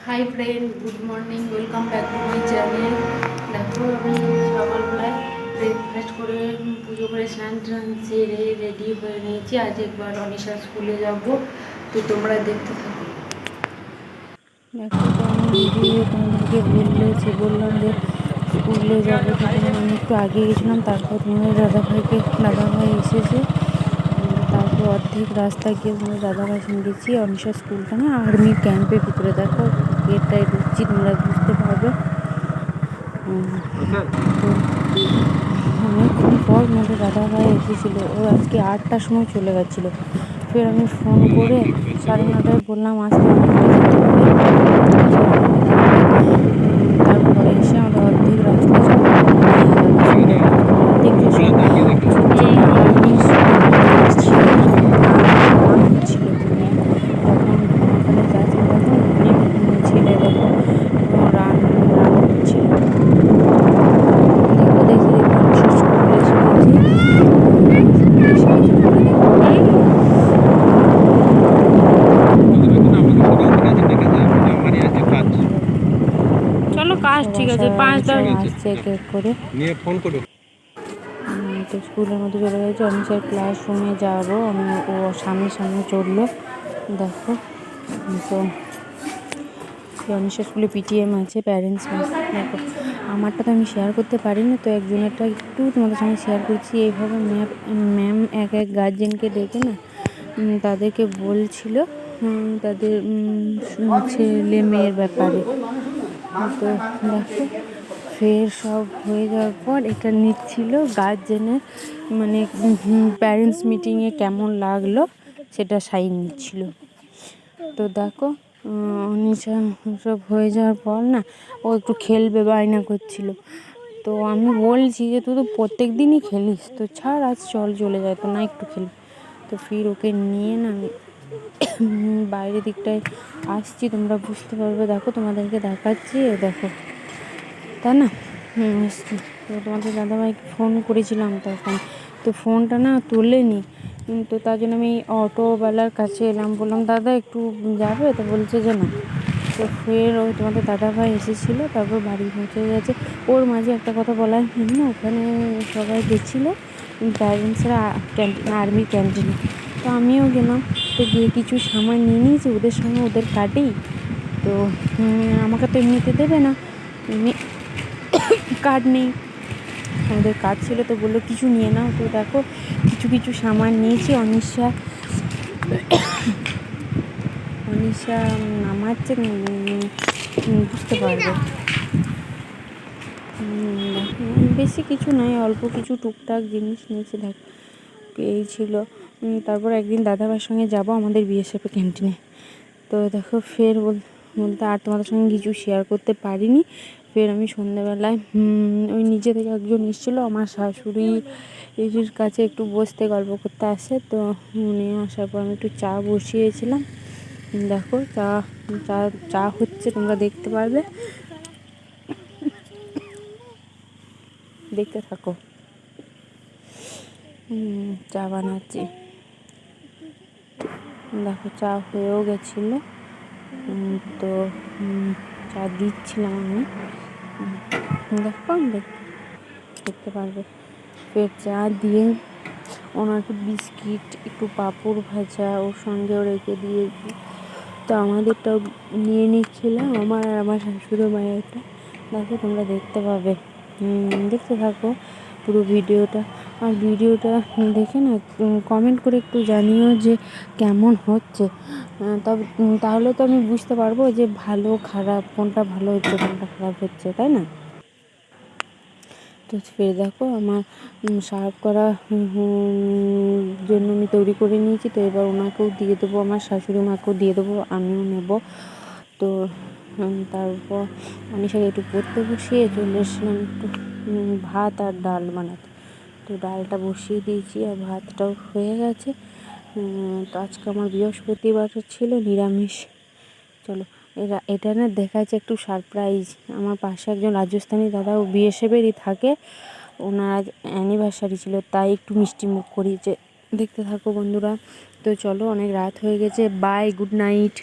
Hi friend, good morning, welcome back to my channel. দেখো আমি সকালবেলায় ব্রেকফাস্ট করে পুজো করে স্নান টান সেরে রেডি হয়ে নিয়েছি। আজ একবার অনিশা স্কুলে যাব, তো তোমরা দেখতে থাকো। দেখো তো আমি ভিডিও তোমাদেরকে বললাম যে স্কুলে যাবো, তখন আমি একটু আগে গেছিলাম। তারপর তোমাদের দাদাভাই এসেছে। তারপর অর্ধেক রাস্তা গিয়ে তোমাদের দাদাভাইয়ের সঙ্গে গেছি। অনিশা স্কুলটা না আর্মি ক্যাম্পের ভিতরে, দেখো গেটটায় ঢুকছি, তোমরা বুঝতে পারবে। তো অনেকক্ষণ পর তোমাদের দাদাভাই এসেছিলো। ও আজকে 8টার সময় চলে গেছিলো। ফের আমি ফোন করে 9:30 বললাম আসতে, অনেক বেজে থাকবে। তারপরে এসে আমরা অর্ধেক রাস্তা যাবো, অর্ধেক যে জন্য আর্মি ছিল রান হচ্ছিল নিয়ে, তখন ওখানে যাচ্ছিল, দেখো অনেক ছেলে, দেখো রান রান হচ্ছিল। দেখো দেখি মানুষের স্কুলে এসে গেছি, স্কুলে এসে গেছি। পরে দেখো চলো কাজ ঠিক আছে, 5-10 আসছে এক এক করে নিয়ে ফোন করো। তো স্কুলের মধ্যে চলে গেছে। অনিশার ক্লাসরুমে যাবো আমি, ও সামনে সামনে চললো। দেখো তো অনিশার স্কুলে পিটিএম আছে, প্যারেন্টস মিট। দেখো আমারটা তো আমি শেয়ার করতে পারি না, তো একজনেরটা একটু তোমাদের সঙ্গে শেয়ার করছি। এইভাবে ম্যাম এক এক গার্জেনকে ডেকে না তাদেরকে বলছিল তাদের ছেলে মেয়ের ব্যাপারে। তো দেখো ফের সব হয়ে যাওয়ার পর এটা নিচ্ছিল গার্জেনের, মানে প্যারেন্টস মিটিংয়ে কেমন লাগলো সেটা সাইন নিচ্ছিল। তো দেখো অনিশা সব হয়ে যাওয়ার পর না ও একটু খেলবে বায়না করছিল। তো আমি বলছি যে তুই তো প্রত্যেক দিনই খেলিস, তো ছাড় আজ চলে যায়, তো না একটু খেলি। তো ফির ওকে নিয়ে না আমি বাইরের দিকটায় আসছি, তোমরা বুঝতে পারবে। দেখো তোমাদেরকে দেখাচ্ছি, দেখো তাই না এসছি। তো তোমাদের দাদাভাইকে ফোন করেছিলাম তখন, তো ফোনটা না তোলেনি। তো তার জন্য আমি অটোওয়ালার কাছে এলাম, বললাম দাদা একটু যাবে, তো বলছে যে না। তো ফের ওই তোমাদের দাদাভাই এসেছিলো, তারপর বাড়ি পৌঁছে গেছে। ওর মাঝে একটা কথা বলার জন্য ওখানে সবাই গেছিলো প্যারেন্টসরা ক্যান্টিন, আর্মি ক্যান্টিনে। তো আমিও গেলাম, তো গিয়ে কিছু সামান নিয়ে নিয়েছি ওদের সঙ্গে, ওদের কার্ডেই। তো আমাকে তো এমনিতে দেবে না, এমনি কার্ড নেই, আমাদের কার্ড ছিল। তো বললো কিছু নিয়ে নাও। তো দেখো কিছু কিছু সামান নিয়েছি। অনিশা নামাচ্ছে, বুঝতে পারবে। বেশি কিছু নয়, অল্প কিছু টুকটাক জিনিস নিয়েছি। দেখ এই ছিল। তারপর একদিন দাদাভাইয়ের সঙ্গে যাব আমাদের বিএসএফ ক্যান্টিনে। তো দেখো ফের বলতে আর তোমাদের সঙ্গে কিছু শেয়ার করতে পারিনি। ফের আমি সন্ধ্যেবেলায় ওই নিচে থেকে একজন এসেছিলো, আমার শাশুড়ি এর কাছে একটু বসতে গল্প করতে আসে। তো উনি আসার পর আমি একটু চা বসিয়েছিলাম। দেখো চা চা চা হচ্ছে, তোমরা দেখতে পারবে, দেখতে থাকো। চা বানাচ্ছি, দেখো চা হয়েও গেছিলো। তো চা দিচ্ছিলাম আমি, দেখো দেখতে পারবে। ফের চা দিয়ে ওনাকে বিস্কিট, একটু পাঁপড় ভাজা ওর সঙ্গেও রেখে দিয়েছি। তো আমাদেরটাও নিয়ে নিচ্ছিলাম, আমার আর আমার শাশুড়ি মায়েরটা। দেখো তোমরা দেখতে পাবে, দেখতে থাকো পুরো ভিডিওটা। আর ভিডিওটা দেখে না কমেন্ট করে একটু জানিও যে কেমন হচ্ছে। তবে তাহলে তো আমি বুঝতে পারবো যে ভালো খারাপ কোনটা ভালো হচ্ছে কোনটা খারাপ হচ্ছে, তাই না? তো ফের দেখো আমার সার্ভ করা জন্য আমি তৈরি করে নিয়েছি। তো এবার ওনাকেও দিয়ে দেবো, আমার শাশুড়ি মাকেও দিয়ে দেবো, আমিও নেব। তো তারপর অনিশাকে একটু পড়তে বসিয়ে চলে এসলাম একটু ভাত আর ডাল বানাতে। তো ডালটা বসিয়ে দিয়েছি আর ভাতটাও হয়ে গেছে। তো আজকে আমার বৃহস্পতিবার ছিল, নিরামিষ। চলো এটা না দেখাচ্ছে একটু সারপ্রাইজ। আমার পাশে একজন রাজস্থানী দাদা, ও বিএসএফেরই থাকে, ওনার আজ অ্যানিভার্সারি ছিল, তাই একটু মিষ্টি মুখ করিয়েছে। দেখতে থাকো বন্ধুরা। তো চলো অনেক রাত হয়ে গেছে, বাই, গুড নাইট।